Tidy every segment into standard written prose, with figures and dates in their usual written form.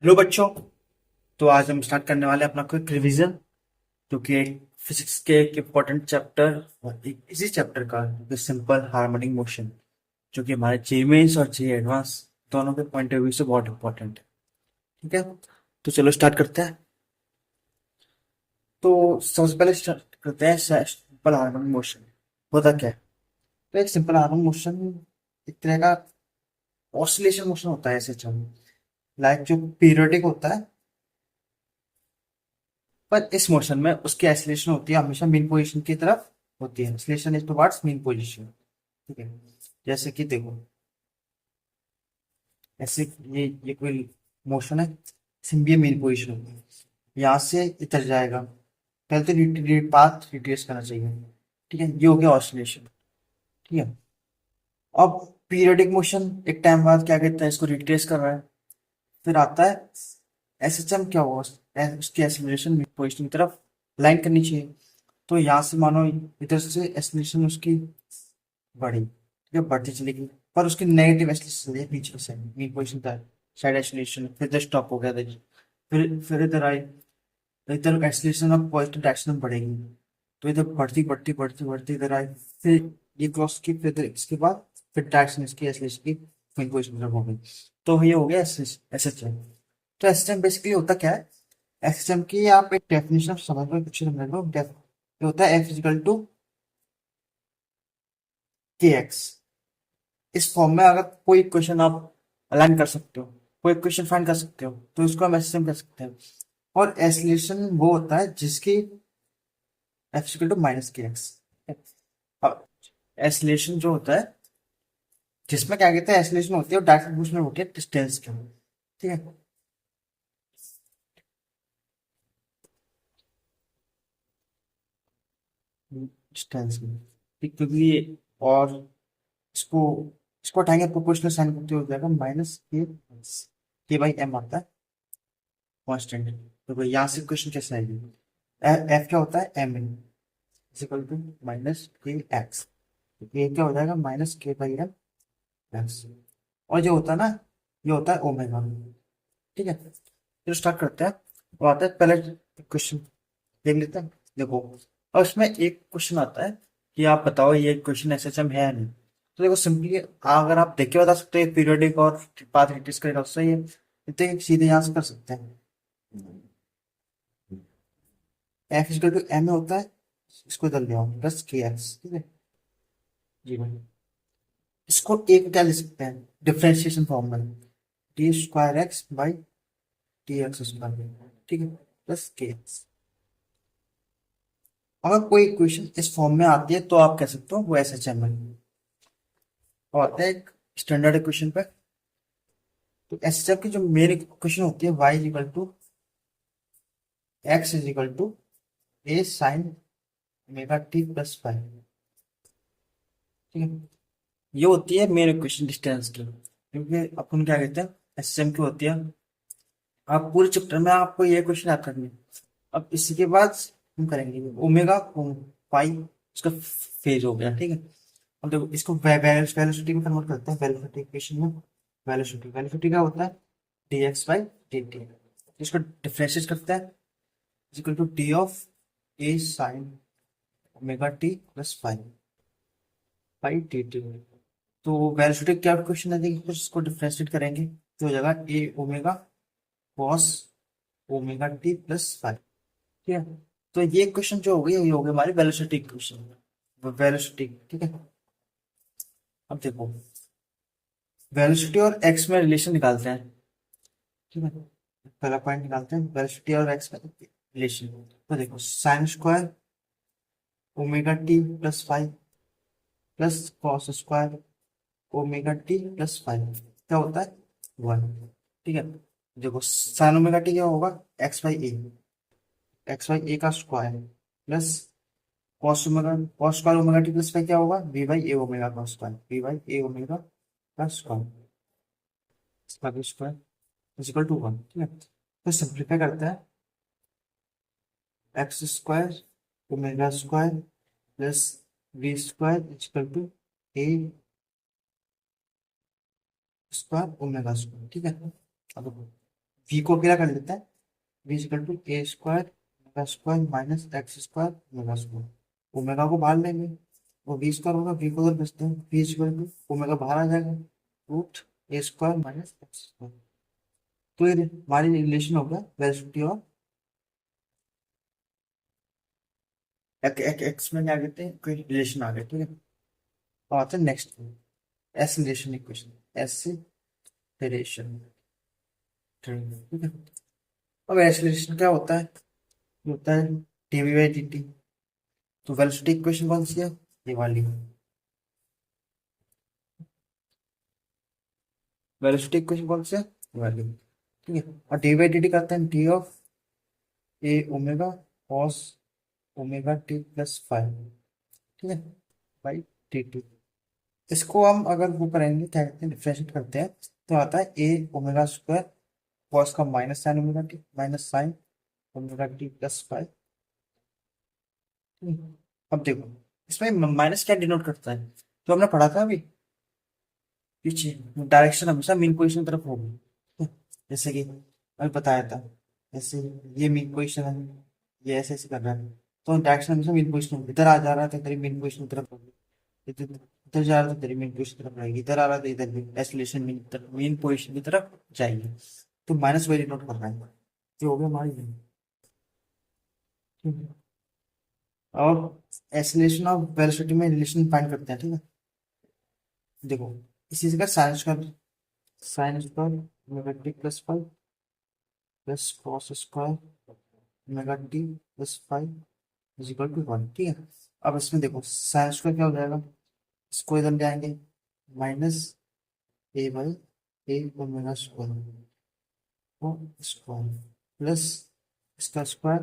Hello बच्चों। तो आज हम स्टार्ट करने वाले हैं अपना क्विक रिवीजन, जो कि एक फिजिक्स के एक इम्पोर्टेंट चैप्टर और एक इसी चैप्टर का सिंपल हार्मोनिक मोशन, जो कि हमारे जे मेंस और जे एडवांस दोनों के पॉइंट ऑफ व्यू से बहुत इंपॉर्टेंट है। ठीक है, तो चलो स्टार्ट करते हैं। तो सबसे पहले स्टार्ट करते हैं सिंपल हार्मोनिक मोशन होता क्या है। तो एक सिंपल हार्मोनिक मोशन एक तरह का ऑसिलेशन मोशन होता है ऐसे चल, लाइक जो पीरियोडिक होता है, पर इस मोशन में उसकी एक्सीलरेशन होती है हमेशा मीन पोजीशन की तरफ होती है। Acceleration is towards mean position. ठीक है, जैसे कि देखो, ऐसे ये कोई मोशन है, सिंबी मीन पोजीशन होगी, यहाँ से इधर जाएगा। पहले तो पाथ रिट्रेस करना चाहिए। ठीक है, ये हो गया ऑसिलेशन। ठीक है, अब पीरियोडिक मोशन एक टाइम बाद क्या कहता है, इसको रिट्रेस कर रहा है। फिर आता है एसएचएम, क्या होगा, उसकी एक्सीलरेशन मिड पोजीशन की तरफ लाइन करनी चाहिए। तो यहाँ से मानो इधर से एक्सीलरेशन उसकी बढ़ी, ठीक है, बढ़ती चलेगी, पर उसकी नेगेटिव एक्सीलरेशन चली है पीछे से मीन पोजीशन तक, साइड एक्सीलरेशन, फिर इधर स्टॉप हो गया था जी। फिर इधर आई, तो इधर एक्सीलरेशन अब पॉजिटिव डायरेक्शन में बढ़ेगी। तो इधर बढ़ती बढ़ती बढ़ती बढ़ती इधर आई, फिर ये क्रॉस की, फिर इधर इसके बाद फिर डायरेक्शन इसकी एक्सीलरेशन की मीन पोजीशन की तरफ हो गई। तो ये हो गया एसएचएम। तो एसएचएम बेसिकली होता क्या है, एसएचएम की आप एक डेफिनेशन समझ लो, कुछ समझ लो। ये होता है F is equal to k x. इस फॉर्म में अगर कोई इक्वेशन आप अलाइन कर सकते हो, कोई इक्वेशन फाइंड कर सकते हो, तो इसको हम एसएचएम कर सकते हैं। और एसिलेशन वो होता है जिसकी F is equal to minus k x. अब एसिलेशन जो होता है, जिसमें क्या कहते हैं, एसिलेशन होती है और डायरेक्ट प्रोपोर्शनल होती है डिस्टेंस के। ठीक है, डिस्टेंस में। ठीक, क्योंकि और इसको इसको हटाएंगे, प्रोपोर्शनल साइन करते हो जाएगा माइनस के बाई एम आता है कांस्टेंट। तो भाई यहाँ से क्वेश्चन कैसे आएगी, एफ क्या होता है, m in equal to minus k x. ये क्या हो जाएगा, माइनस के बाई एम एक्स। और जो होता है ना, ये होता है ओमेगा। ठीक है, चलो स्टार्ट करते हैं। वो आता है पहले क्वेश्चन, देख लेते हैं। देखो, और उसमें एक क्वेश्चन आता है कि आप बताओ ये क्वेश्चन एसएचएम है या नहीं। तो देखो सिंपली, अगर आप देख के बता सकते हो पीरियोडिक और पाथ रिट्रेस करेगा, उससे ये इतने सीधे यहाँ से कर सकते हैं। एफ इजिकल टू एम होता है, इसको इधर ले आओ, प्लस के एक्स। ठीक है जी भाई, इसको एक क्या ले सकते हैं डिफरेंशिएशन फॉर्म में, T square x by T x square. ठीक है, प्लस के एक्स। अगर कोई इक्वेशन इस फॉर्म में आती है तो आप कह सकते हो वो एस एच एम है। और आता है एक स्टैंडर्ड इक्वेशन पे। तो एस एच एम की जो मेन इक्वेशन होती है, y is equal to x is equal to a sine omega t plus five. ठीक है, ये होती है मेन इक्वेशन डिस्टेंस की, क्योंकि अपन क्या कहते हैं, एस एच एम की होती है। आप पूरे चैप्टर में आपको ये क्वेश्चन याद करनी है। अब इसी के बाद हम करेंगे ओमेगा पाई, इसका फेज हो गया। ठीक है, अब देखो इसको वेलोसिटी में कन्वर्ट करते हैं, वेलोसिटी इक्वेशन में। वेलोसिटी वेलोसिटी क्या होता है, d x by d t. इसको डिफरेंशिएट करते हैं, equal to d of a sine omega t plus five by d t. तो वेलोसिटी क्या क्वेश्चन है, देखिए कुछ इसको डिफरेंशिएट करेंगे तो हो जाएगा a omega cos omega t plus five. ठीक है, तो ये क्वेश्चन जो हो गई, ये हो गई हमारी वेलोसिटी इक्वेशन, वेलोसिटी। ठीक है, अब देखो वेलोसिटी और एक्स में रिलेशन निकालते हैं। ठीक है, पहला पॉइंट निकालते हैं वेलोसिटी और एक्स में रिलेशन। तो देखो sign square omega t plus five plus cos square omega t plus five क्या होता है, वन। ठीक है, देखो साइन ओमेगा टी क्या होगा, x by a, x by a का square plus cos square omega t plus five क्या होगा, वी बाई ए ओमेगा का square, v by a omega का square, square is equal to one. ठीक है, तो सिंप्लीफाई करते हैं, x square omega square plus v square equal to a square omega square. ठीक है, अब देखो वी को अकेला कर लेता है, v equal to a square omega square minus x square omega square. Omega को बाहर लेंगे, वो वी स्क्वायर होगा, वी को उधर भेजते हैं, वी इक्वल टू ओमेगा बाहर आ जाएगा, रूट ए स्क्वायर माइनस एक्स स्क्वायर। तो ये हमारी रिलेशन हो गया वेलोसिटी और एक्स में क्या कहते हैं, कोई रिलेशन आ गया, ठीक है। तो आते हैं नेक्स्ट, एसिलेशन इक्वेशन, एसिलेशन, ठीक है। अब एसिलेशन क्या होता है, ये होता है डीवी बाई डी टी। तो वेलोसिटी इक्वेशन कौन सी है, ये वाली। वेलोसिटी इक्वेशन कौन सी है, ये वाली, ठीक है। और डी बाई डी टी करते हैं D of A omega cos omega t plus five, ठीक है, बाई टी टी। इसको हम अगर वो करेंगे, क्या कहते हैं, डिफरेंशिएट करते हैं, तो आता है ए ओमेगा स्क्वायर कॉस का minus sign omega T minus sign omega t plus five. अब देखो, इसमें माइनस क्या डिनोट करता है, तो हमने पढ़ा था अभी पीछे, डायरेक्शन हमेशा मेन पोजीशन की तरफ होगी। जैसे कि अभी बताया था, जैसे ये मेन पोजीशन है, ये ऐसे ऐसे कर रहा है, तो डायरेक्शन हमेशा मेन पोजीशन होगी। इधर आ जा रहा था, तेरी मेन पोजीशन की तरफ होगी, इधर इधर जा रहा था, तेरी मेन पोजीशन की तरफ रहेगी, इधर आ रहा था, इधर भी एसोलेशन मेन पोजीशन की तरफ जाएगी। तो माइनस वैल्यू नोट करना है, ये हो गया हमारी value, ठीक है। अब एसोलेशन और वेलोसिटी में रिलेशन फाइंड करते हैं, ठीक है। देखो, इसी से का sine square omega t plus five plus cos square omega t plus five is equal to one, ठीक है। अब इसमें देखो साइन स्क्वायर क्या हो जाएगा, इसको इधर ले आएंगे, minus a by a omega square square plus इसका square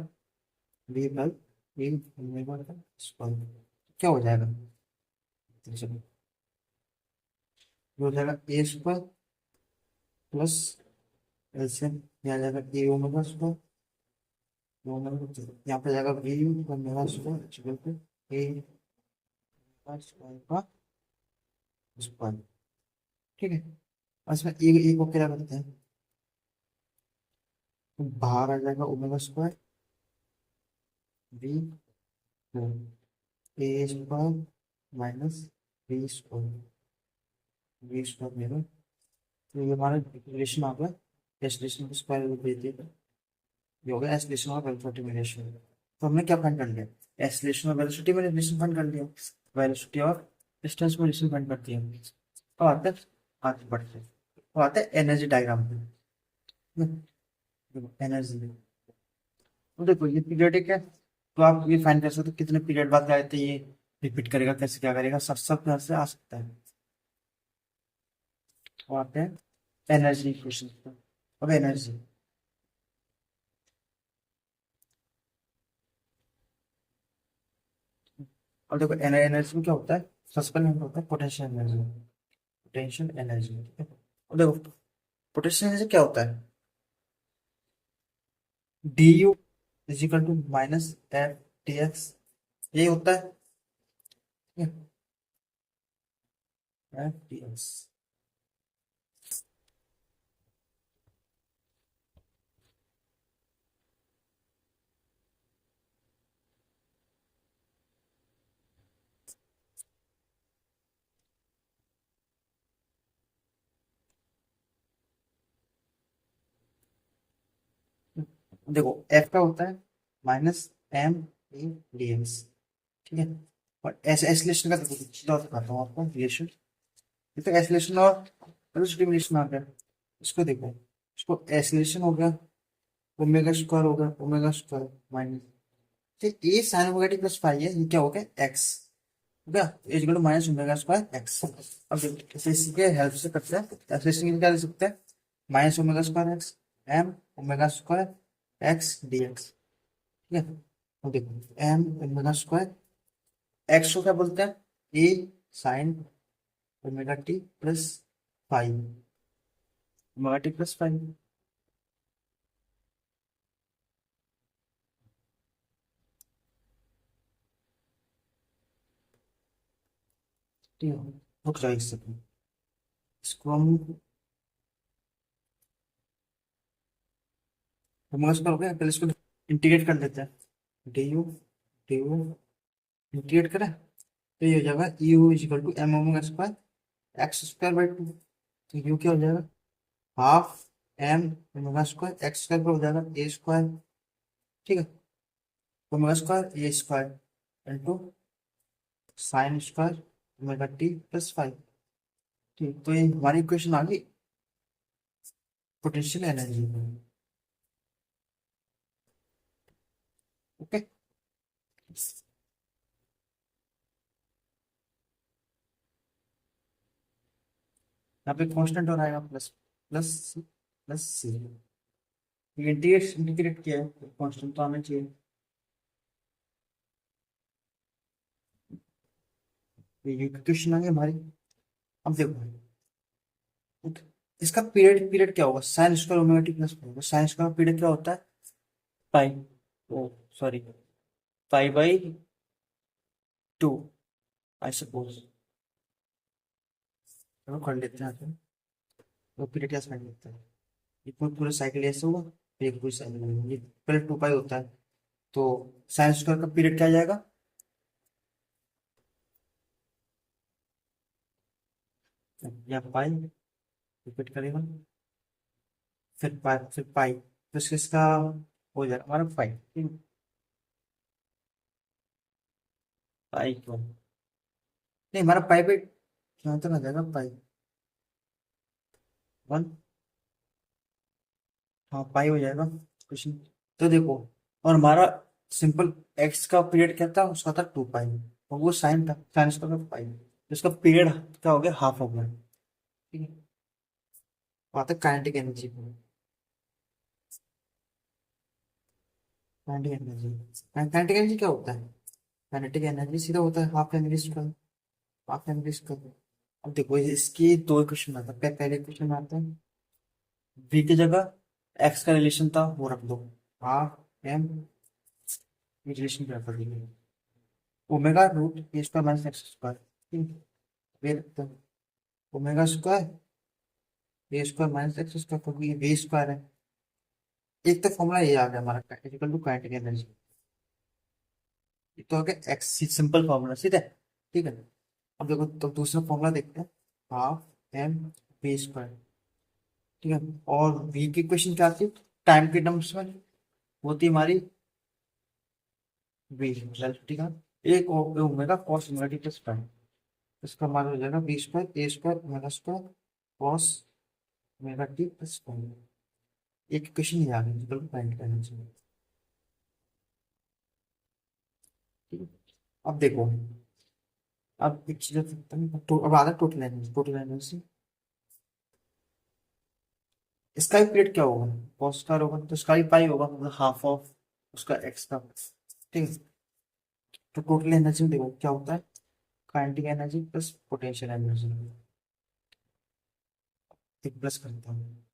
b by a omega का स्क्वायर, क्या हो जाएगा, चलो, ये हो जाएगा ए स्क्वायर प्लस एलसीएम, यहाँ आ जाएगा ए ओमेगा स्क्वायर, यहाँ पे जाएगा v omega square equal to a square का स्क्वायर, ठीक है। और इसमें ए को क्या करते हैं, तो बाहर आ जाएगा omega square b a square minus b square, b square मेरा, तो ये हमारा रिलेशन आ गया, इस रिलेशन को स्क्वायर रूट दे दिया, ये हो गया एस रिलेशन और वेलोसिटी में रिलेशन। तो हमने क्या फाइंड कर लिया, एस रिलेशन और वेलोसिटी में रिलेशन फाइंड कर लिया, वेलोसिटी और डिस्टेंस में रिलेशन फाइंड कर दिया। तो आते हैं आगे बढ़ते हैं, तो आते हैं एनर्जी डायग्राम पे। देखो एनर्जी, तो देखो ये पीरियडिक है, तो आप ये फाइंड कर सकते हो कितने पीरियड बाद आए थे, ये रिपीट करेगा, कैसे क्या करेगा, सब सब तरह से आ सकता है। तो आते हैं एनर्जी क्वेश्चन। अब एनर्जी, अब देखो एनर्जी में क्या होता है, सबसे पहले हमें होता है पोटेंशियल एनर्जी, पोटेंशियल एनर्जी, ठीक है। अब देखो पोटेंशियल एनर्जी क्या होता है, d u is equal to minus f t x, ये होता है, एफ टी एक्स। देखो एफ का होता है minus m a d x, ठीक है। और ऐसे एसलेशन का देखो सीधा दिखाता हूँ आपको रिलेशन, ये तो एसलेशन और वेलोसिटी रिलेशन आ गया, इसको देखो, इसको एसलेशन हो गया, ओमेगा स्क्वायर हो गया, ओमेगा स्क्वायर माइनस, ठीक, a sine omega t plus five है, ये क्या हो गया एक्स, हो गया is equal to minus omega square x. अब देखो इसे इसके हेल्प से करते हैं, एसलेशन क्या लिख सकते हैं, minus omega square x m omega square x d x, ठीक है। अब देखो एम ओमेगा स्क्वायर एक्स को क्या बोलते हैं, a sine omega t plus five, omega t plus five, ठीक है। रुक जाओ एक सेकंड, इसको हम ओमेगा स्क्वायर हो गया, पहले इसको इंटीग्रेट कर लेते हैं। D u, d u integrate करें तो ये हो जाएगा u is equal to m omega square x square by two. तो यू क्या हो जाएगा, half m omega square x square पर हो जाएगा ए स्क्वायर, ठीक है, omega square a square into sine square omega t plus five. ठीक, तो ये हमारी इक्वेशन आ गई पोटेंशियल एनर्जी। ओके, यहाँ पे कांस्टेंट और आएगा प्लस प्लस प्लस सी। इंटीग्रेट इंटीग्रेट किया है तो कांस्टेंट तो आना चाहिए। ये क्वेश्चन आ गया हमारी। अब देखो, इसका पीरियड पीरियड क्या होगा, sine square omega t plus होगा, साइन स्क्वायर पीरियड क्या होता है, pi, oh sorry, pi by two I suppose. चलो कर लेते हैं फिर, तो पीरियड क्या साइन लेते हैं, ये पूरा साइकिल ऐसे होगा, फिर एक पूरी साइकिल, ये पहले टू पाई होता है, तो साइन स्क्वायर का पीरियड क्या आ जाएगा, या पाई रिपीट करेगा, फिर पाई तो इसका हो जाएगा हमारा पाई, ठीक, पाई क्यों नहीं, हमारा पाई पे क्या तो आ जाएगा पाई वन, हाँ पाई हो जाएगा क्वेश्चन। तो देखो, और हमारा सिंपल एक्स का पीरियड क्या था, उसका था टू पाई, और वो साइन था, साइन उसका था पाई, तो इसका पीरियड क्या हो गया, हाफ हो गया, ठीक है। आता काइनेटिक एनर्जी को, काइनेटिक एनर्जी, काइनेटिक एनर्जी क्या होता है, काइनेटिक एनर्जी सीधा होता है half m v square, half m v square. अब देखो इसकी दो क्वेश्चन आता है, पहले क्वेश्चन में आता है v की जगह x का रिलेशन था वो रख दो, हाफ एम रिलेशन क्या कर देंगे, ओमेगा रूट ए स्क्वायर माइनस एक्स स्क्वायर, ठीक है, फिर omega square a square minus x square, क्योंकि ये वी स्क्वायर है। एक तो फॉर्मूला ये आ गया हमारा इक्वल टू काइनेटिक एनर्जी, तो हो गया एक्स, सिंपल फॉर्मूला सीधा है, ठीक है। अब देखो तो दूसरा फॉर्मूला देखते हैं, हाफ एम वी स्क्वायर, ठीक है, और वी की इक्वेशन क्या आती है टाइम के टर्म्स में, वो थी हमारी वी, ठीक है, एक omega cos omega t plus prime, इसका मान हो जाएगा v square a square omega square cos omega t plus prime. एक इक्वेशन ये आ गई बिल्कुल फाइंड करना चाहिए, ठीक है। अब देखो, अब एक चीज अब आ रहा टोटल एनर्जी, टोटल एनर्जी, इसका भी पीरियड क्या होगा, कॉस स्क्वायर होगा, तो इसका भी पाई होगा, मतलब हाफ ऑफ उसका एक्स का, ठीक है। तो टोटल एनर्जी में देखो क्या होता है, kinetic energy plus potential energy, एक प्लस करता हूँ,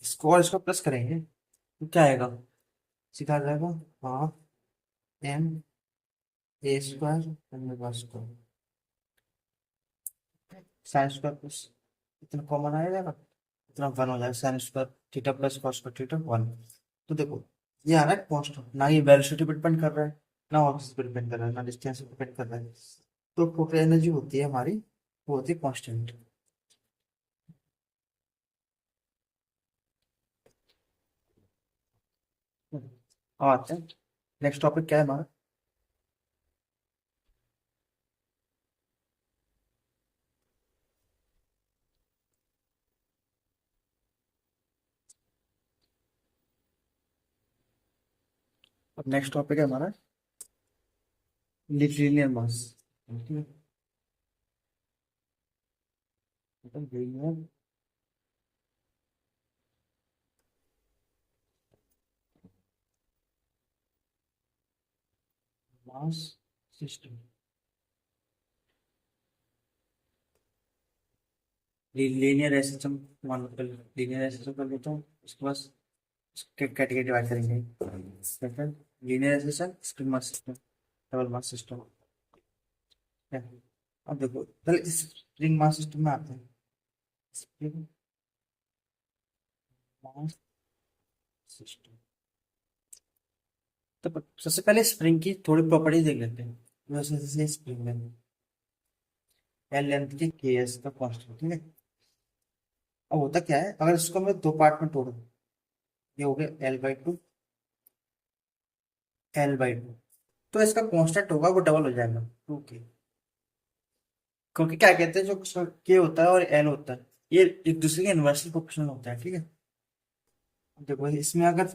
इसको और इसको प्लस करेंगे तो क्या आएगा, सीधा आ जाएगा half m a square omega square sine square plus, इतना कॉमन आ जाएगा, इतना वन हो जाएगा, sine square theta plus cos square theta one. तो देखो ये आ रहा है कांस्टेंट, ना ये वेलोसिटी पे डिपेंड कर रहा है, ना ऑक्सिस पे डिपेंड कर रहा है, ना डिस्टेंस पे डिपेंड कर रहा है, तो टोटल एनर्जी होती है हमारी, वो होती है कांस्टेंट। अब आते हैं नेक्स्ट टॉपिक क्या है हमारा, अब नेक्स्ट टॉपिक है हमारा लीनियर मास, ठीक है, मतलब linear mass system, linear system मान लो, लीनियर सिस्टम कर लेता हूँ, उसके बाद कैटेगरी डिवाइड करेंगे, linear system spring mass system double mass system, अब देखो पहले स्प्रिंग मास सिस्टम में आते हैं, स्प्रिंग मास सिस्टम। तो सबसे पहले स्प्रिंग की थोड़ी प्रॉपर्टीज देख लेते हैं। वैसे जैसे स्प्रिंग में एल लेंथ की के एस का कांस्टेंट, ठीक है। अब होता क्या है, अगर इसको मैं दो पार्ट में तोड़ दूं, ये हो गया L/2, L/2, तो इसका कांस्टेंट होगा वो डबल हो जाएगा 2K। क्योंकि क्या कहते हैं, जो के होता है और एल होता है, ये एक दूसरे के इन्वर्सली प्रोपोर्शनल होता है, ठीक है। देखो इसमें अगर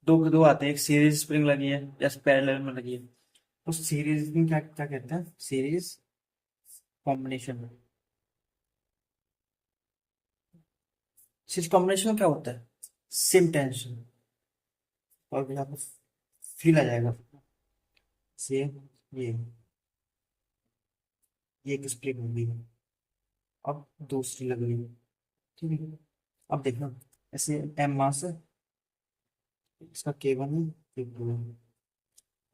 दो दो आते हैं, एक सीरीज स्प्रिंग लगी है या पैरेलल में लगी है, तो सीरीज में क्या क्या कहते हैं, सीरीज कॉम्बिनेशन। सीरीज कॉम्बिनेशन में क्या होता है, सेम टेंशन, और भी आपको फील आ जाएगा सेम। ये ये एक स्प्रिंग होगी, अब दूसरी लग रही है, ठीक है। अब देखना, ऐसे एम मास है, इसका K1 है, K2 है,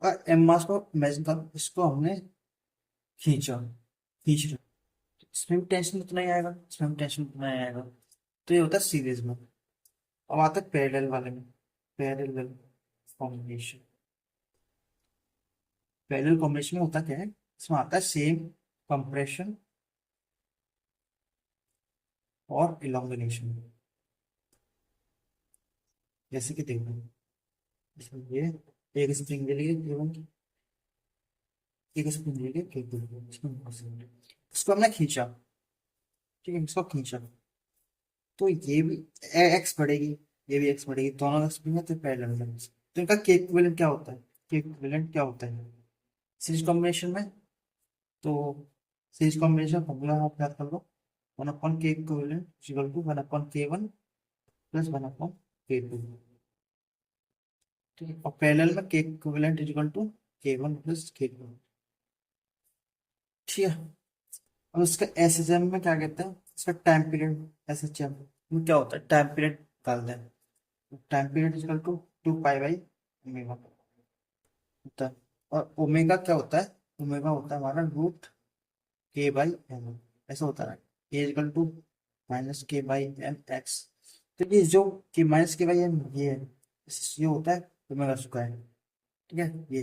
और एम मास को इमेजिन कर, इसको हमने खींचा, खींच रहे, इसमें भी टेंशन उतना ही आएगा, इसमें भी टेंशन उतना ही आएगा। तो ये होता है सीरीज में। अब आता है पैरेलल वाले में, पैरेलल कॉम्बिनेशन। पैरेलल कॉम्बिनेशन में होता क्या है, इसमें आता है सेम कंप्रेशन और इलोंगेशन। जैसे कि देखो, इसमें ये एक स्प्रिंग ले लिए केवल, एक स्प्रिंग ले लिए केवल, इसको हमने खींचा, ठीक है, इसको खींचा, तो ये भी एक्स बढ़ेगी, ये भी एक्स बढ़ेगी, दोनों एक्स बढ़ेंगे तो पैरेलल है। तो इनका के इक्विवेलेंट क्या होता है, के इक्विवेलेंट क्या होता है सीरीज कॉम्बिनेशन में, तो सीरीज कॉम्बिनेशन फॉर्मूला आप याद कर लो, 1/k equivalent equal to 1/k1 plus 1/k2, ठीक है। और पैरेलल में के equivalent equal to K1 plus K2, ठीक है। और उसका एस एच एम में क्या कहते हैं, इसका time period, S H M में क्या होता है, टाइम पीरियड निकालते हैं। Time period equal to 2 pi by omega होता है। और ओमेगा क्या होता है, ओमेगा होता है हमारा √K/m, ऐसा होता है, ए इक्वल टू -K/m x। तो ये जो K-K/m ये है, ये होता है ओमेगा स्क्वायर, ठीक है। ये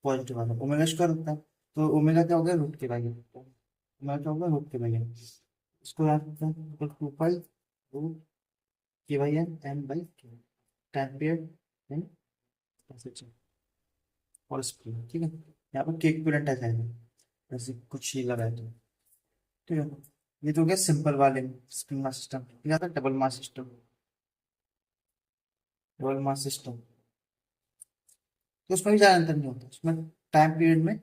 पॉजिटिव वाला ओमेगा स्क्वायर होता है, तो ओमेगा क्या हो गया, ओमेगा क्या होगा, √K/m। इसको याद रखते हैं, 2 पाई √K/m/m/K, टाइम पीरियड इन और स्प्रिंग, ठीक है। यहाँ पर केक इक्विवेलेंट आ जाएगा, ऐसे कुछ ही लगाए तो, ठीक है। ये तो हो गया सिंपल वाले स्प्रिंग मास सिस्टम। फिर आता है double mass system. Double mass system तो उसमें भी ज़्यादा अंतर नहीं होता, उसमें टाइम पीरियड में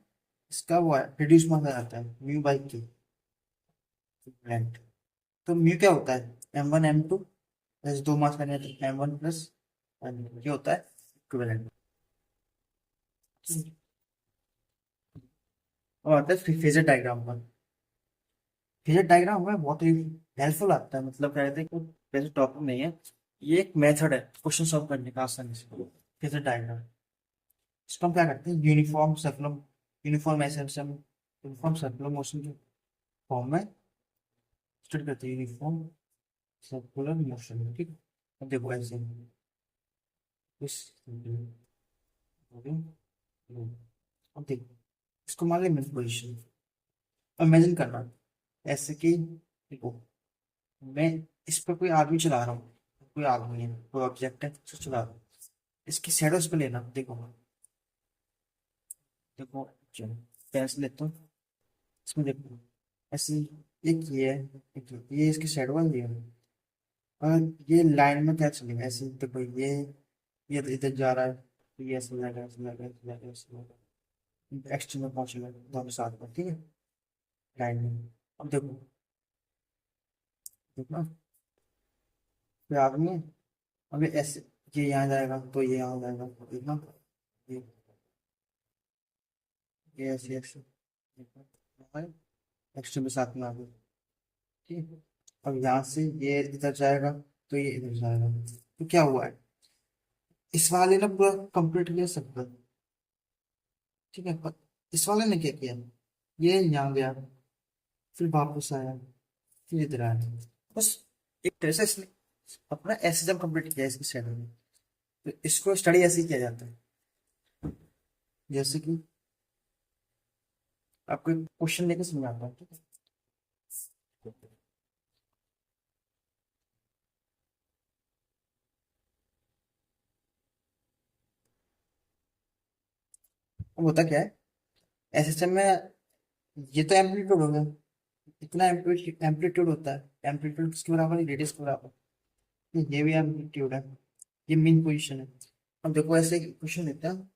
इसका वो है रिड्यूस मास आ जाता है, μ/k इक्विवेलेंट। तो म्यू क्या होता है, M1 M2, जैसे दो मास करने हैं तो M1 प्लस ये होता है इक्विवेलेंट। और आता है फेजर डायग्राम पर। फेजर डायग्राम हमें बहुत ही हेल्पफुल आता है, मतलब क्या कहते हैं कि वैसे टॉपिक नहीं है, ये एक मेथड है क्वेश्चन सॉल्व करने का आसानी से। फेजर डायग्राम, इसको हम क्या करते हैं, यूनिफॉर्म सर्कुलर मोशन के फॉर्म में स्टडी करते हैं, यूनिफॉर्म सर्कुलर मोशन, ठीक है। अब देखो ऐसे इस अब देखो, इसको मान लिया पोजिशन, इमेजिन करना ऐसे कि देखो, मैं इस पर कोई आदमी चला रहा हूँ, कोई आदमी है, कोई ऑब्जेक्ट है, उसको चला रहा हूँ, इसकी शेडोज पे लेना, देखो देखो, चलो पेंसिल लेता हूँ, इसमें देखो ऐसे, एक ये है, एक ये इसकी शेडो है, ये है। और ये लाइन में क्या चलेगा, ऐसे देखो ये तो इधर जा रहा है, तो ये ऐसे जाएगा, ऐसे जाएगा, ऐसे जाएगा, ऐसे जाएगा, एक्सट्रीम में पहुंचेगा दोनों साथ में, ठीक है, लाइन में। अब देखो, देखो ना, कोई आदमी है, अब ये ऐसे, ये यहाँ जाएगा तो ये यहाँ जाएगा, देखना, ये ये ऐसे ऐसे, एक्सट्रीम में साथ में आ गए, ठीक है। अब यहाँ से ये इधर जाएगा तो ये इधर जाएगा, तो क्या हुआ है, इस वाले ने पूरा कंप्लीट किया सब, ठीक है। पर इस वाले ने क्या किया, ये यहाँ गया, फिर वापस आया, फिर इधर आया, बस एक तरह से इसने अपना एसएसएम कंप्लीट किया है इसकी स्टडी में। तो इसको स्टडी ऐसे ही किया जाता है, जैसे कि आपको क्वेश्चन लेकर समझाता हूँ, ठीक है। अब होता क्या है एसएसएम में, ये तो एम्पलीट्यूड हो गया, इतना एम्पलीट्यूड होता है, एम्पलीट्यूड किसके बराबर है, रेडियस के बराबर। ये भी एम्पलीट्यूड है, ये मीन पोजीशन है। अब देखो ऐसे क्वेश्चन लेते हैं,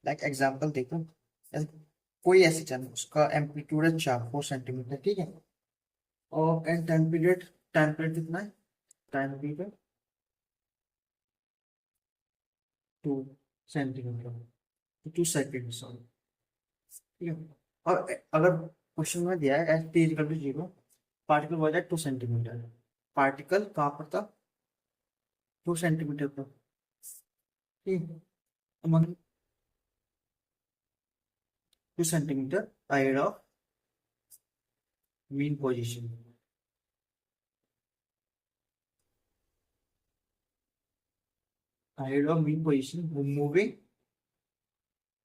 लाइक एग्जांपल देखो, कोई ऐसे चैनल उसका एम्पलीट्यूड है 4 4 सेंटीमीटर, ठीक है। और एंड टाइम पीरियड कितना है, time period 2 centimetre, 2 second sorry, ठीक है। और अगर क्वेश्चन में दिया है at t equal to 0, particle was at 2 centimetre, particle कहाँ पर था, 2 सेंटीमीटर पर, ठीक है। among 2 centimetre ahead of mean position, ahead of mean position moving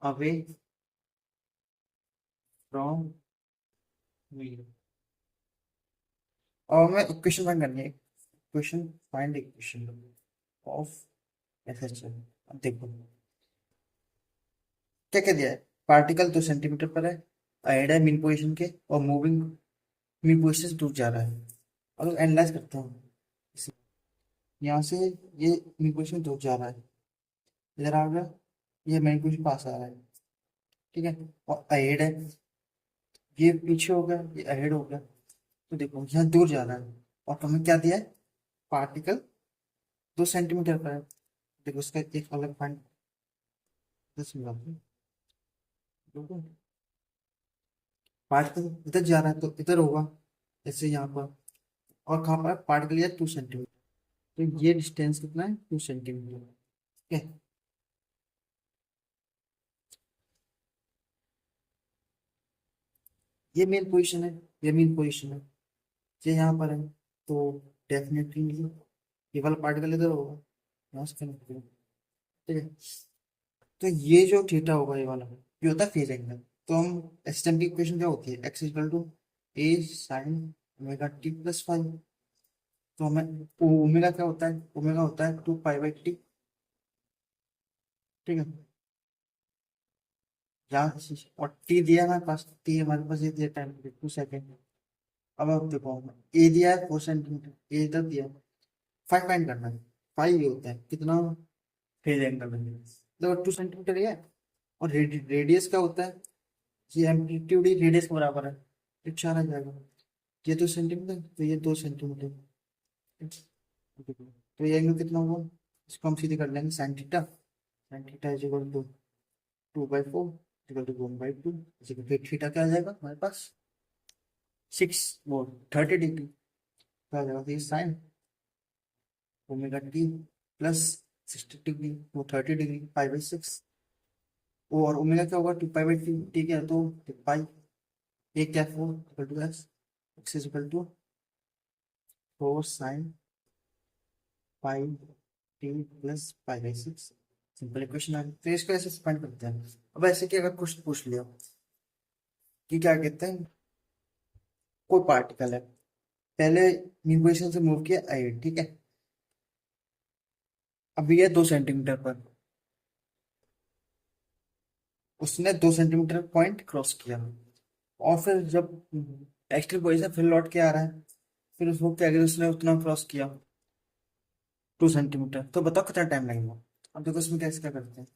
away from mean। और मैं इक्वेशन फाइंड करनी है, equation find equation of SHL. अब देखो क्या क्या दिया है, पार्टिकल 2 सेंटीमीटर पर है, अहेड है मीन पोजीशन के, और मूविंग मीन पोजीशन से दूर जा रहा है। अगर एनालाइज करते हैं यहाँ से, ये मीन पोजीशन दूर जा रहा है, इधर आ गया, ये मीन पोजीशन पास आ रहा है, ठीक है। और अहेड है, ये पीछे हो गया, ये अहेड हो गया। तो देखो यहाँ दूर जा रहा है, और हमें क्या दिया है, पार्टिकल 2 सेंटीमीटर पर है। देखो उसका एक अलग पॉइंट पार्टिकल इधर जा रहा है तो इधर होगा, जैसे यहाँ पर। और कहाँ पर पार्टिकल या 2 सेंटीमीटर, तो ये डिस्टेंस कितना है, 2 सेंटीमीटर, ठीक है। ये मेन पोजीशन है, ये मेन पोजीशन है, ये यहाँ पर है, तो डेफिनेटली ये वाला पार्टिकल इधर होगा, यहाँ से connect करो, ठीक है। तो ये जो थीटा होगा ये वाला, ये होता है फेज एंगल। तो हम एसएम की इक्वेशन क्या होती है, x equal to a sine omega t plus five. तो हमें ओमेगा क्या होता है, ओमेगा होता है 2 पाई बाई टी, ठीक है। यहाँ और टी दिया है हमारे पास, टी हमारे पास ये दिया टाइम 2 सेकेंड। अब आप देखो ए दिया है 4 सेंटीमीटर, ए इधर दिया है, फाइव फाइंड करना है। फाइव ये होता है कितना, फेज एंगल है, तो 2 सेंटीमीटर ये है। और रेडियस क्या होता है, ये एम्पलीट्यूड ही रेडियस के बराबर है, तो 4 आ जाएगा। ये 2 सेंटीमीटर, तो ये 2 सेंटीमीटर, तो ये एंगल कितना होगा, इसको हम सीधे कर लेंगे sine theta, sine theta is equal to 2/4 equal to 1/2, फिर थीटा क्या आ जाएगा हमारे पास, 6 वो 30 डिग्री, क्या आ जाएगा, तो ये sign omega t plus 60 degree, वो 30 डिग्री, पाई/6। और ओमेगा क्या होगा, 2 पाई/टी, ठीक है। तो पाई एक क्या, 4 equal to x, x is equal to 4 sine pi t plus पाई/6। सिंपल इक्वेशन आ गई। तो इसको ऐसे एक्सपेंड करते हैं। अब ऐसे कि अगर क्वेश्चन पूछ लिया कि क्या कहते हैं, कोई पार्टिकल है, पहले मीन पोजीशन से मूव किया आई, ठीक है। अभी ये 2 सेंटीमीटर पर, उसने 2 सेंटीमीटर पॉइंट क्रॉस किया, और फिर जब एक्सट्रीम पोजीशन फिर लौट के आ रहा है, फिर उसको क्या किया, उसने उतना क्रॉस किया 2 सेंटीमीटर, तो बताओ कितना टाइम लगेगा। अब देखो इसमें कैसे क्या करते हैं,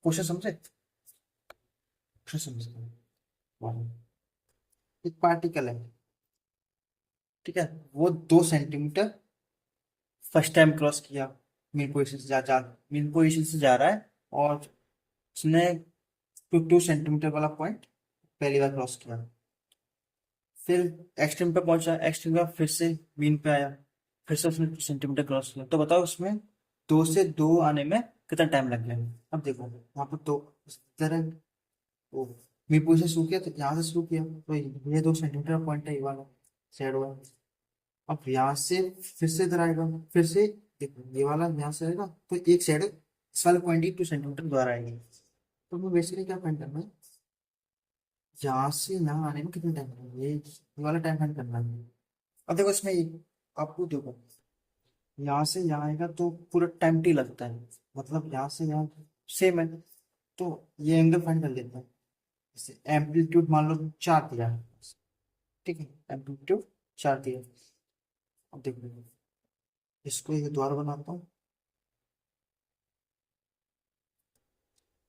क्वेश्चन समझे, क्वेश्चन समझे। एक पार्टिकल है, ठीक है, वो 2 सेंटीमीटर फर्स्ट टाइम क्रॉस किया, मीन पोजीशन से मीन पोजीशन से जा रहा है, और उसने 2 सेंटीमीटर वाला पॉइंट पहली बार क्रॉस किया। फिर एक्सट्रीम पे पहुंचा, एक्सट्रीम का फिर से मीन पे आया, फिर से उसने 2 सेंटीमीटर क्रॉस किया। तो बताओ उसमें 2 से 2 आने में कितना टाइम लग गया। अब देखो वहां पर दो इधर है, वो मीरपुर से शुरू किया तो यहाँ से शुरू किया, तो ये 2 सेंटीमीटर पॉइंट है, ये वाला साइड वाला। अब यहाँ से फिर से इधर आएगा, फिर से देखो ये वाला यहाँ से आएगा, तो एक साइड इस वाले पॉइंट की 2 सेंटीमीटर द्वार आएगी। तो मैं बेसिकली क्या फाइंड करना है, यहाँ से यहाँ आने में कितना टाइम लगेगा, ये वाला टाइम फाइंड करना है। अब देखो इसमें आपको देखो यहाँ से यहाँ आएगा तो पूरा टाइम टी लगता है, मतलब यहाँ से यहाँ सेम है, तो ये एंगल फाइंड कर लेते हैं। जैसे एम्पलीट्यूड मान लो 4 दिया है, ठीक है, एम्पलीट्यूड 4 दिया। अब देखो इसको ये द्वारा बनाता हूँ,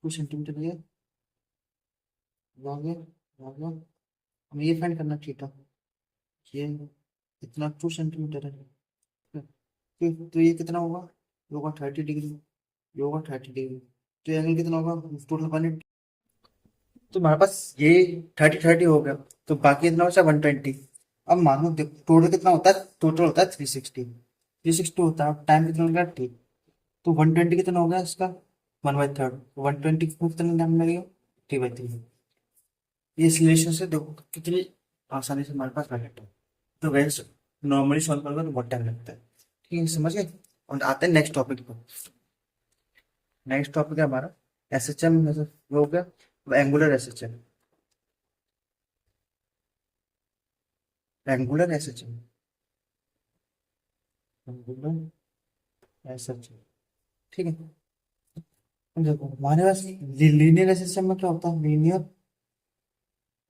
2 सेंटीमीटर दिया, यहाँ गया, यहाँ गया। हमें ये फाइंड करना थीटा, ये इतना 2 सेंटीमीटर है, तो ये कितना होगा, ये होगा 30 डिग्री, ये होगा 30 डिग्री, तो ये एंगल कितना होगा टोटल 180। तो हमारे पास ये 30 30 हो गया, तो बाकी कितना बचा 120। अब मानो देखो टोटल कितना होता है, टोटल होता है 360 होता है, टाइम कितना लगा टी, तो 120 कितना हो गया इसका 1/3, 120 को कितना टाइम लगेगा T/3। ये इस रिलेशन से देखो कितनी आसानी से हमारे पास बैठ है। तो वैसे नॉर्मली सॉल्व करोगे तो बहुत टाइम लगता है, ठीक है, समझ गए। और आते हैं नेक्स्ट टॉपिक पर। नेक्स्ट टॉपिक है हमारा एस एच एम, हो गया angular S H M, angular S H M, angular S H M, ठीक है। अब देखो हमारे पास लीनियर एस एच एम में क्या होता है, लीनियर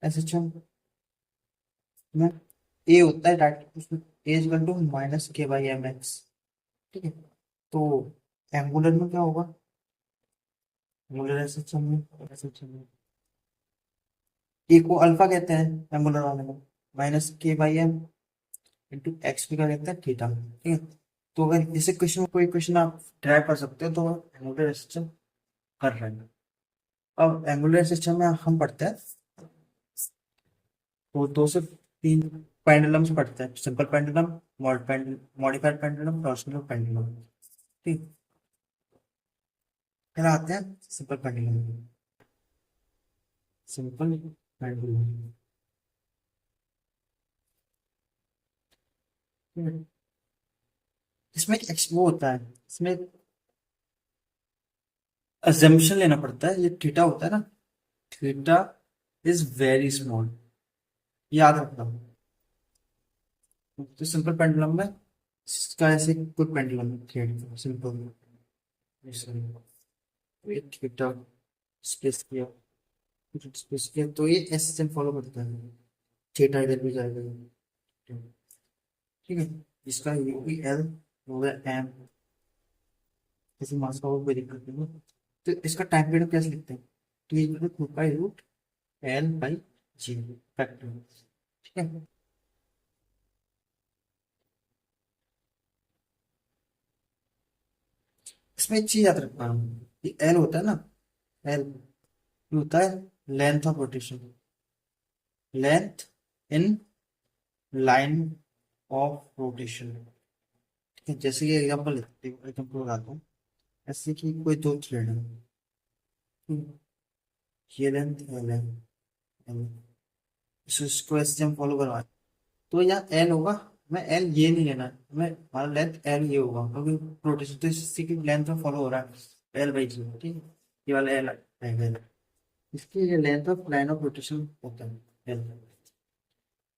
एस एच एम में ए होता है डायरेक्ट, उसमें ए इज इक्वल टू -k/mx, ठीक है। तो एंगुलर में क्या होगा, एंगुलर एस एच एम में, एस एच एम में ए को अल्फा कहते हैं एंगुलर वाले में, -k/m इंटू एक्स भी क्या कहते हैं थीटा, ठीक है। तो अगर इसे क्वेश्चन में कोई क्वेश्चन आप ड्राइव कर सकते हो तो एंगुलर सिस्टम कर रहे हैं। अब एंगुलर सिस्टम में हम पढ़ते हैं तो 2 से 3 पेंडुलम्स पढ़ते हैं, simple pendulum, modified pendulum, torsional pendulum, ठीक। फिर आते हैं सिंपल पेंडुलम, सिंपल पेंडुलम, इसमें एक वो होता है, इसमें अजम्पशन लेना पड़ता है, ये थीटा होता है ना, थीटा इज वेरी स्मॉल, याद रखना। तो सिंपल पेंडुलम में इसका ऐसे कोई pendulum thread simple theta space किया, स्पेस किया, तो ये ऐसे से फॉलो करता है, थीटा इधर भी जाएगा, ठीक है। इसका यू भी एल हो गया एम, किसी मास का कोई दिक्कत नहीं है। तो इसका टाइम पीरियड कैसे लिखते हैं, तो ये 2π√L/g फैक्टर, ठीक है। इसमें एक चीज याद रखना है, ये एल होता है ना, एल होता है length of rotation, length in line of rotation, ठीक है। जैसे कि एग्जाम्पल लगाता हूँ, ऐसे कि कोई 2 थ्रेड है, ये लेंथ एल है, इसको ऐसे हम फॉलो करवा, तो यहाँ एल होगा, मैं एल ये नहीं लेना है, मैं हमारा लेंथ एल ये होगा क्योंकि रोटेशन तो इसकी लेंथ में फॉलो हो रहा है L/g, ठीक है। ये वाला एल है, इसकी ये length of line of rotation होता है एल।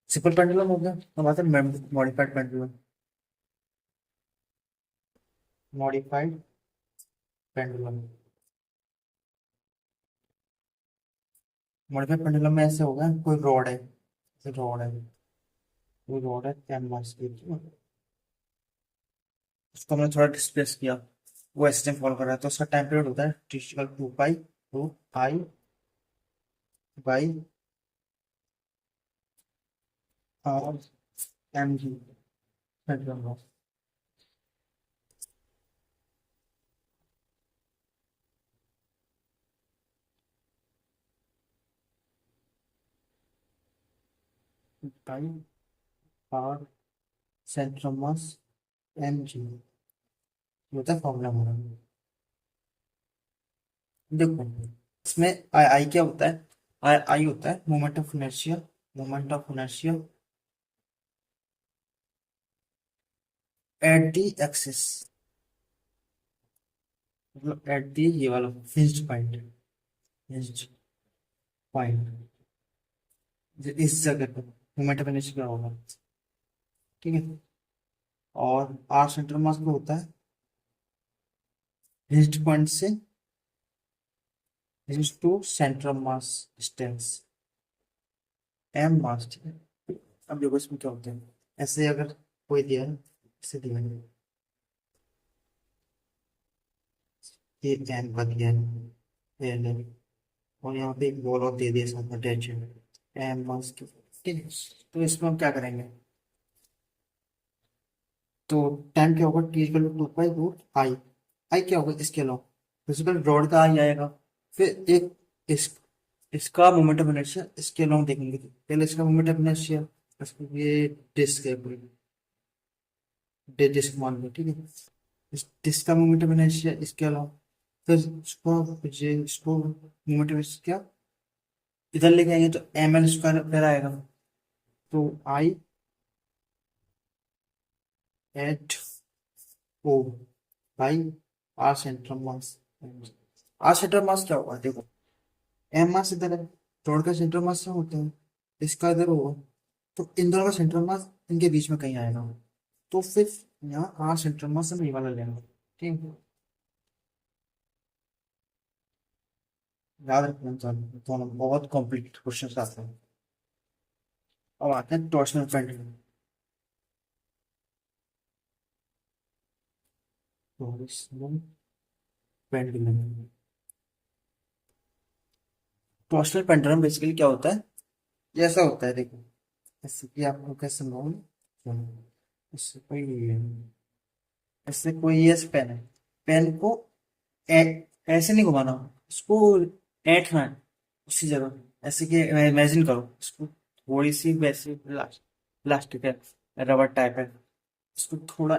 सिंपल पेंडुलम हो गया, अब आते हैं modified pendulum, modified pendulum, modified pendulum में ऐसे होगा, कोई रॉड है, जैसे रॉड है कैनवास की, उसको हमने थोड़ा डिस्प्लेस किया, वो ऐसे फॉलो कर रहा है, तो उसका टाइम पीरियड होता है टी 2π/I/m जी, टाइम पावर सेंट्रम मास mg, होता है फॉर्मूला हमारा। देखो इसमें आई आई क्या होता है, आई होता है moment of inertia, moment of inertia at the axis, मतलब एट द ये वाला हिंज्ड पॉइंट, हिंज्ड पॉइंट इस जगह पर मोमेंट ऑफ इनर्शिया क्या होगा, ठीक है। और आर सेंटर मास को होता है हिंज्ड पॉइंट से hinge to centre of mass distance m mass, ठीक है। अब देखो इसमें क्या होता है, ऐसे अगर कोई दिया है, इसे दिया है, ये एम का दिया है एल है, और यहाँ पे एक बॉल और दे दिया साथ में अटैच है एम मास की, ठीक है। तो इसमें हम क्या करेंगे, तो टाइम क्या होगा, t equal to 2 pi root I, I क्या होगा इसके अलावा फिजिकल रॉड का आई आएगा, फिर एक इस इसका मोमेंट ऑफ इनर्शिया इसके अलावा देखेंगे, पहले इसका मोमेंट ऑफ इनर्शिया, ये डिस्क है पूरी, डिस्क मान लो, ठीक है। इस डिस्क का मोमेंट ऑफ इनर्शिया इसके अलावा, फिर इसको मोमेंट ऑफ इनर्शिया इधर लेके आएंगे तो एम एल स्क्वायर फिर आएगा, तो I at O by r centrum mass, r centrum mass क्या होगा देखो, एम मास इधर है, रोड का सेंट्रल मास क्या होता है, इसका इधर होगा, तो इन दोनों का सेंट्रल मास इनके बीच में कहीं आएगा, तो फिर यहाँ आर सेंट्रल मास हम ये वाला लेंगे, ठीक है। याद रखना चाहिए, दोनों बहुत कॉम्प्लिकेटेड क्वेश्चन आते हैं। अब आते हैं torsional pendulum, torsional pendulum, torsional pendulum basically क्या होता है, ये ऐसा होता है देखो, जैसे कि आपको कैसे समझाऊं, चलो, इससे कोई इससे कोई ये पेन है, पेन को ऐसे नहीं घुमाना, इसको ऐंठना है उसी जगह, ऐसे कि इमेजिन करो इसको, थोड़ी सी वैसे प्लास्टिक है, रबर टाइप है, इसको थोड़ा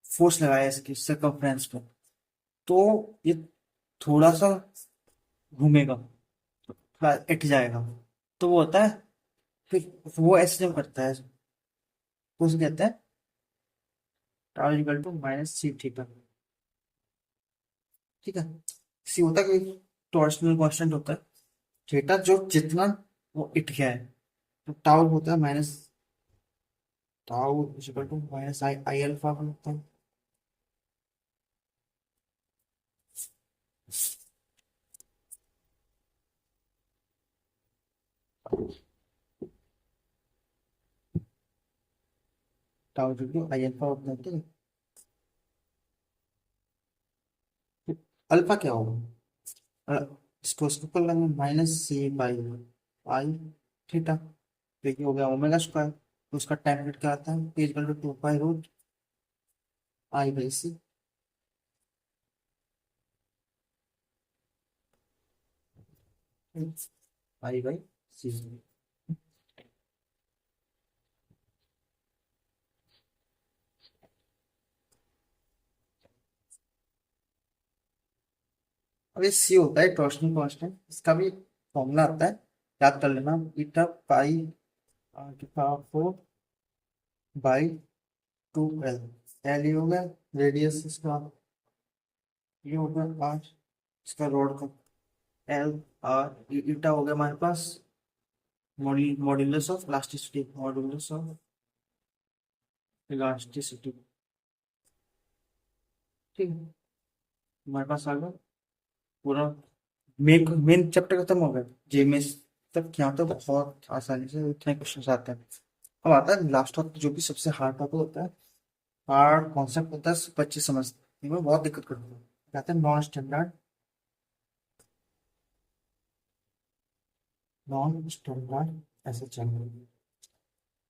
फोर्स लगाया इसकी सर्कमफ्रेंस पे, तो ये थोड़ा सा घूमेगा, थोड़ा इट जाएगा, तो वो होता है, फिर वो ऐसे जब करता है तो उसे कहते हैं tau equal to minus c theta, ठीक है। सी होता है कि टॉर्सनल कांस्टेंट होता है, थीटा जो जितना वो इट गया है, तो टाउ होता है minus, tau equal to minus I I alpha होता है, tau equal to I alpha होता है, ठीक है। फिर अल्फा क्या होगा, इसको इसको कर लेंगे minus c by I theta, देखिए हो गया ओमेगा स्क्वायर, तो उसका टाइम पीरियड क्या आता है, equal to 2 pi root I by c, I by c. अब ये सी होता है टॉर्सनल कांस्टेंट, इसका भी फॉर्मूला आता है, याद कर लेना, ईटा पाई आर की पावर 4 बाई 2 एल, एल ये हो गया रेडियस इसका, ये हो गया आर इसका रोड का, एल आर ईटा हो गया हमारे पास modulus of elasticity, modulus of elasticity, ठीक है। हमारे पास आ गया पूरा मेन मेन चैप्टर खत्म हो गया, जेएमएस तक यहाँ तो बहुत आसानी से इतने क्वेश्चन आते हैं। अब आता है लास्ट वक्त जो भी सबसे हार्ड टॉपिक होता है, हार्ड कॉन्सेप्ट होता है, बच्चे समझने में बहुत दिक्कत करते हैं, कहते हैं नॉन स्टैंडर्ड, नॉन स्टैंडर्ड ऐसे चल रही है,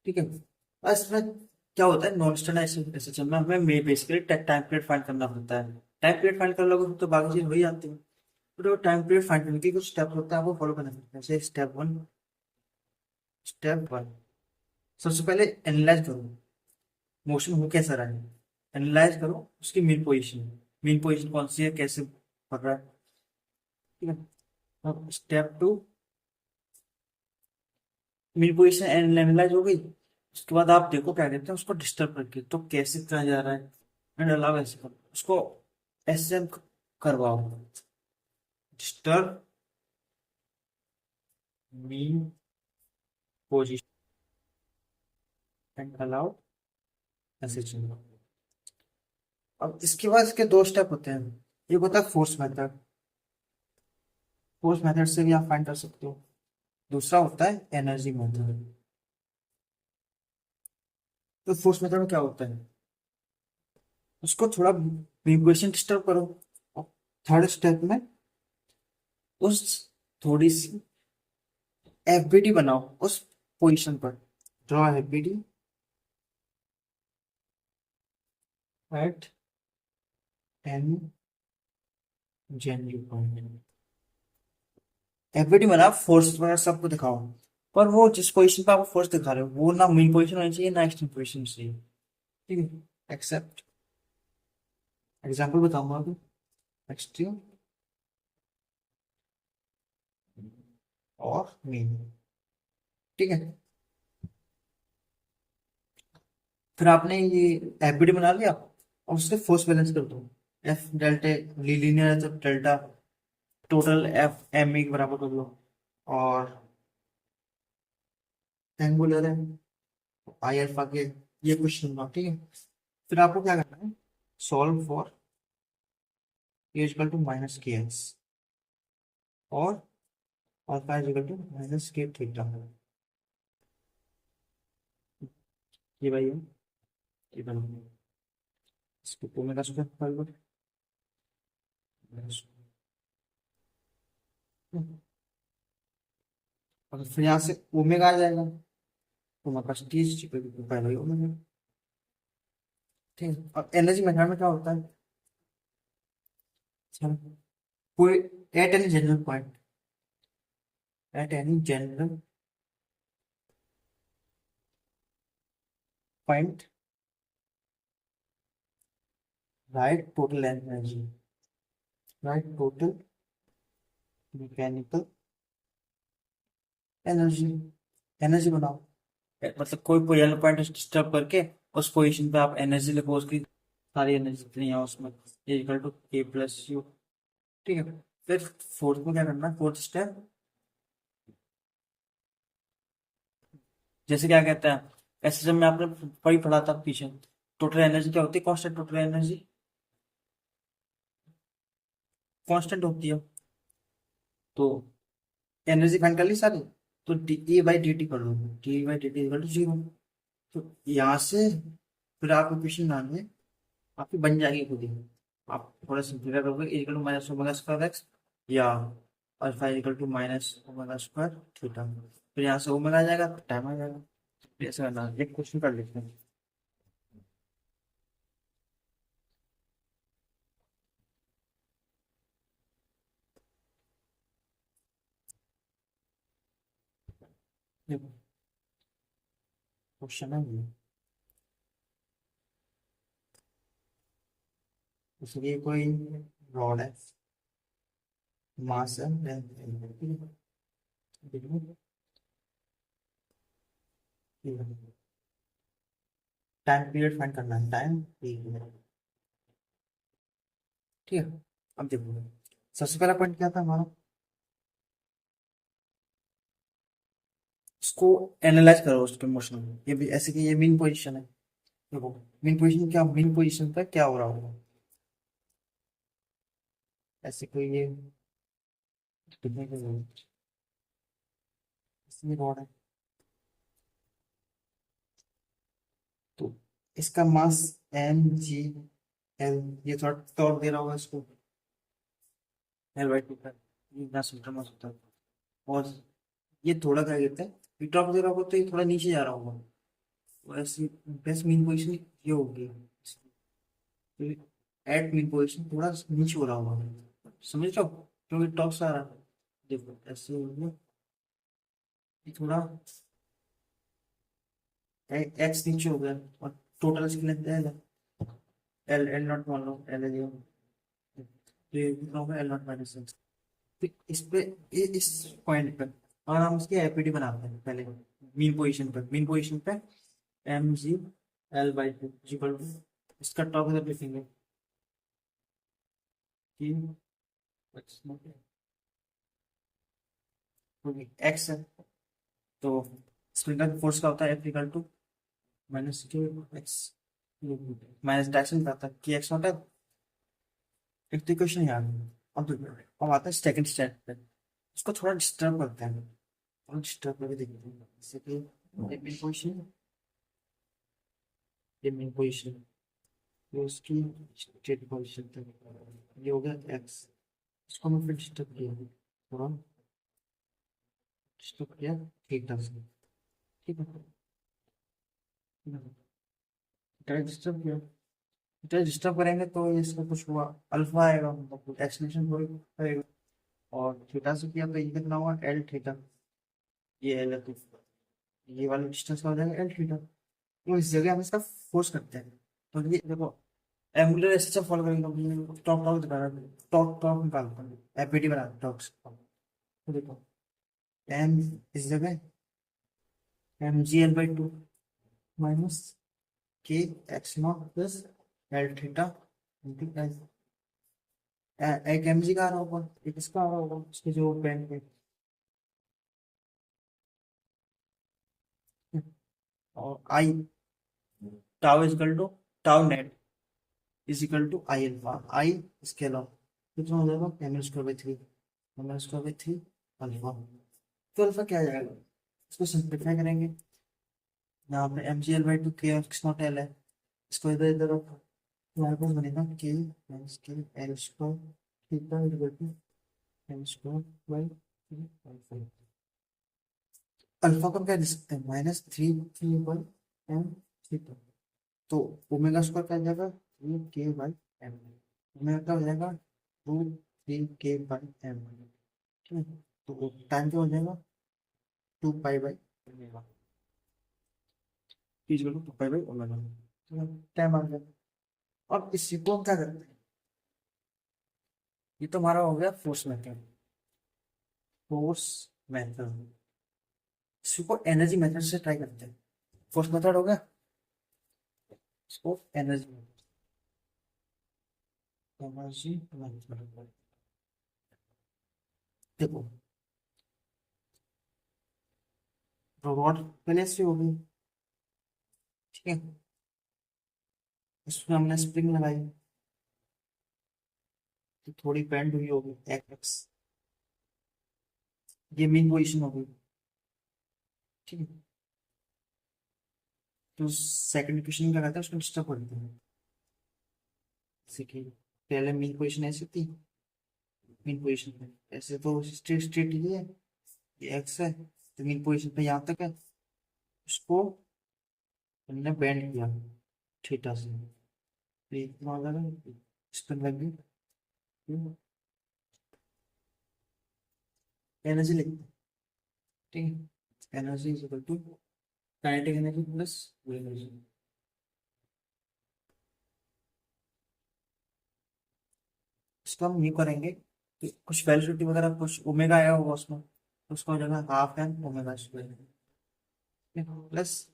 ठीक है। बस इसमें क्या होता है, नॉन स्टैंडर्ड ऐसे ऐसे चलना, हमें बेसिकली टाइम पीरियड फाइंड करना पड़ता है, टाइम पीरियड फाइंड कर लोगे तो बाकी चीज हो ही जाती है, तो टाइम पीरियड फाइंड करने के कुछ स्टेप होता है वो फॉलो करना पड़ता है, जैसे स्टेप 1, सबसे पहले एनालाइज करो मोशन हो कैसा रहा है, एनालाइज करो उसकी मेन पोजीशन कौन सी है, कैसे पढ़ रहा है, ठीक है। अब स्टेप 2, मेन पोजीशन एनालाइज हो गई। उसके बाद आप देखो क्या कहते हैं उसको डिस्टर्ब करके, तो कैसे कहा जा रहा है, एंड अलाउ ऐसे करो उसको, एसएम करवाओ, disturb mean position and allow ऐसे चलो। अब इसके बाद इसके दो स्टेप होते हैं। एक होता है फोर्स मेथड, फोर्स मेथड से भी आप फाइंड कर सकते हो। दूसरा होता है एनर्जी मेथड। तो फोर्स मेथड में क्या होता है, उसको थोड़ा विब्रेशन डिस्टर्ब करो, और थर्ड स्टेप में उस थोड़ी सी एफबीडी बनाओ उस पोजीशन पर, draw FBD at any जेन्यू point. FBD बना, फोर्स वगैरह सबको दिखाओ, पर वो जिस पोजीशन पे आप फोर्स दिखा रहे हो वो ना मेन पोजीशन होनी चाहिए ना एक्सटेंड पोजीशन चाहिए। ठीक है, एक्सेप्ट एग्जाम्पल बताऊंगा अभी, एक्सट्रीम और मेन। ठीक है, फिर आपने ये एफबीडी बना लिया, और उससे फोर्स बैलेंस कर दो। एफ डेल्टा लीनियर है तो delta total f m e के बराबर कर लो, और एंगुलर है आई अल्फा के, ये क्वेश्चन होगा। ठीक है, फिर आपको क्या करना है, solve for a equal to minus k x और alpha is equal to minus k theta. ये भाई है, ये बना, इसको ओमेगा स्क्वायर कर लो, और फिर यहाँ से ओमेगा आ जाएगा, तो हमारे पास तीस पहले ही ओमेगा। ठीक है, और एनर्जी मेथड में क्या होता है, चलो, कोई at any general point, at any general point right total energy, right total mechanical energy, energy बनाओ। मतलब कोई पॉइंट पॉइंट डिस्टर्ब करके उस पोजीशन पे आप एनर्जी लिखो, उसकी सारी एनर्जी जितनी है उसमें, इक्वल टू के प्लस यू। ठीक है, फिर फोर्थ में क्या करना है, फोर्थ स्टेप, जैसे क्या कहते हैं एसएसएम में आपने पढ़ा था पीछे, टोटल एनर्जी क्या होती है, कांस्टेंट टोटल एनर्जी कांस्टेंट होती है। तो एनर्जी फाइंड कर ली सारी, तो ए बाई डी टी कर लो, d by d t equal to zero. तो यहाँ से फिर आप इक्वेशन डालिए, आपकी बन जाएगी खुद ही। आप थोड़ा सिंप्लीफाई करोगे, equal to minus omega square x या alpha equal to minus omega square theta, फिर यहाँ से ओमेगा आ जाएगा, टाइम आ जाएगा। ऐसा करना, एक क्वेश्चन कर लेते हैं। देखो क्वेश्चन है ये, इसलिए कोई रॉड है, मास है, टाइम पीरियड फाइंड करना है, टाइम पीरियड। ठीक है, अब देखो सबसे पहला पॉइंट क्या था हमारा, उसको एनालाइज करो उसके इमोशन, ये भी ऐसे कि ये मीन पोजीशन है। देखो मीन पोजीशन क्या, मीन पोजीशन पे क्या हो रहा होगा, ऐसे कोई ये कितने के इसमें रॉड है, तो इसका मास एम जी एल, ये थोड़ा टॉर्क दे रहा होगा इसको, एल बाई टू का, ये इतना सेंटर मास होता है। और ये थोड़ा क्या कहते हैं, ये टॉर्क दे रहा होगा तो ये थोड़ा नीचे जा रहा होगा, तो ऐसी बेस्ट मीन पोजीशन ये होगी, एट मीन पोजीशन थोड़ा नीचे हो रहा होगा, समझ रहे हो, क्योंकि टॉप से आ रहा है। देखो ऐसे हो गया, ये थोड़ा एक्स नीचे हो गया, और टोटल इसकी लेंथ एल है, एल एल नॉट मान लो, एल है ये, तो ये कितना होगा एल नॉट माइनस एक्स। तो इस पे इस पॉइंट पे और हम उसकी एपीडी बनाते हैं पहले मीन पोजीशन पे m g l by two equal to, इसका टॉप इधर लिखेंगे कि एक्स है, तो स्प्रिंगर फोर्स का होता है F equal to minus k x, minus direction बताता है कि एक्स नॉट है। एक तो इक्वेशन याद है। अब आता है सेकंड स्टेप पे, इसको थोड़ा डिस्टर्ब करते हैं, थोड़ा डिस्टर्ब करके देखते हैं, जैसे कि ये मेन पोजीशन, ये मेन पोजीशन, ये उसकी स्टेट पोजीशन तक, ये हो गया एक्स, इसको मैं फिर डिस्टर्ब किया, थोड़ा डिस्टर्ब किया थीटा से, ठीक है, डिस्टर्ब किया, तो डिस्टर्ब करेंगे तो इसका कुछ हुआ, अल्फा आएगा, मतलब कुछ एक्सटेंशन करेगा, और थीटा से किया तो ये कितना हुआ एल थीटा, ये एल है, तो ये वाला डिस्टेंस का हो जाएगा एल थीटा। तो इस जगह हम इसका फोर्स करते हैं, तो ये देखो एंगुलर एसएचएफ फॉलो करेंगे, टॉप टॉप दिखाना, टॉप टॉप निकालते हैं, एपीडी बना टॉप से, तो देखो एम, इस जगह m g l by two minus k x not plus l theta into l, एक एम जी का आ रहा होगा, एक इसका आ रहा होगा, इसके जो पेन पे, और I tau equal to tau net equal to I alpha, I इसके अलावा कितना हो जाएगा m square by three, m square by three alpha, तो अल्फा क्या आ जाएगा, इसको सिंप्लीफाई करेंगे, यहाँ पे m g l by two k x not l है, इसको इधर इधर रखो, तो हमारे पास बनेगा के minus k l square theta equal to m square by three alpha, alpha को क्या दे सकते हैं minus three three by m theta, तो ओमेगा स्क्वायर क्या आ जाएगा three k by M, omega क्या हो जाएगा two three k by m, ठीक है, तो टाइम क्या हो जाएगा two pi by omega, equal to pi by omega, तो टाइम आ गया। अब इसी को हम क्या करते हैं, ये तो हमारा हो गया फोर्स मेथड, फोर्स मेथड, इसको एनर्जी मेथड से ट्राई करते हैं, फोर्स मेथड हो गया, इसको एनर्जी एनर्जी मेथड, देखो रोबोट पहले से होगी, ठीक है, इसमें हमने स्प्रिंग लगाई, तो थोड़ी बेंड हुई होगी एक्स, ये मेन पोजीशन होगी, ठीक है, तो सेकंड क्वेश्चन क्या कहता है उसको डिस्टर्ब कर देते हैं, जैसे कि पहले मेन पोजीशन ऐसी थी, मेन पोजीशन पे ऐसे तो स्ट्रेट स्ट्रेट ये एक्स है, तो मेन पोजीशन पे यहाँ तक है, उसको हमने बेंड किया थीटा से, तो ये कितना हो जाएगा, स्प्रिंग लग गई, एनर्जी लिखते हैं, ठीक है, energy is equal to kinetic energy plus energy, इसको हम ये करेंगे कि कुछ वेलोसिटी वगैरह कुछ ओमेगा आया होगा उसमें, तो उसका हो जाएगा half m omega square plus,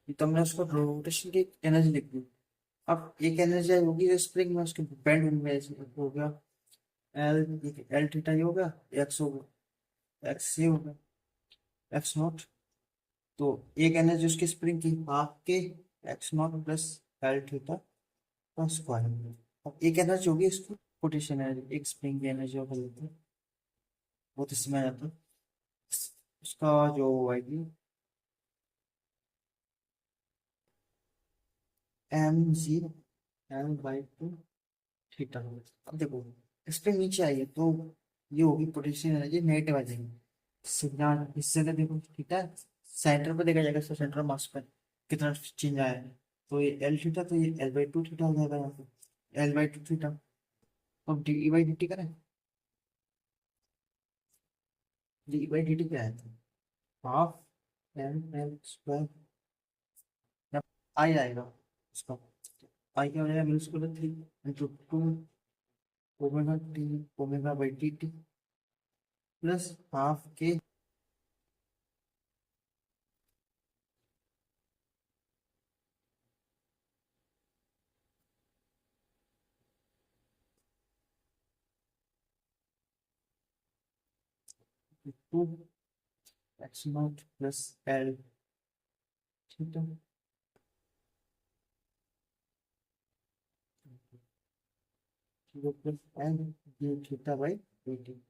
ये तो हमने उसको रोटेशन की एनर्जी लिख दी, अब एक एनर्जी आई होगी स्प्रिंग में, उसके बेंड होने में ऐसे हो गया एल, एल थीटा ही होगा, एक्स होगा, एक्स सी होगा, एक्स नॉट, तो एक एनर्जी उसकी स्प्रिंग की हाफ के x not plus l theta का स्क्वायर, अब एक एनर्जी होगी इसको पोटेंशियल एनर्जी, एक स्प्रिंग की एनर्जी होगा लेते हैं, वो तो इसमें आ जाता है, उसका जो आएगी m g l by two theta, अब देखो स्प्रिंग नीचे आई है तो ये होगी पोटेंशियल एनर्जी नेगेटिव आ जाएगी, इससे अगर देखो थीटा सेंटर पर देखा जाएगा, सेंटर मास पर कितना चेंज आया है, तो ये एल थीटा, तो ये एल बाई टू थीटा हो जाएगा यहाँ पे, एल बाई टू थीटा, अब डी बाई डी टी करें, डी बाई डी टी क्या है? हाफ एम एल स्क्वायर, आई आएगा उसका। आई क्या हो जाएगा? Mu square 3 × 2 omega T omega by T T plus half के 2 एक्स नॉट प्लस एल, ठीक है। 0 plus L D theta by d T.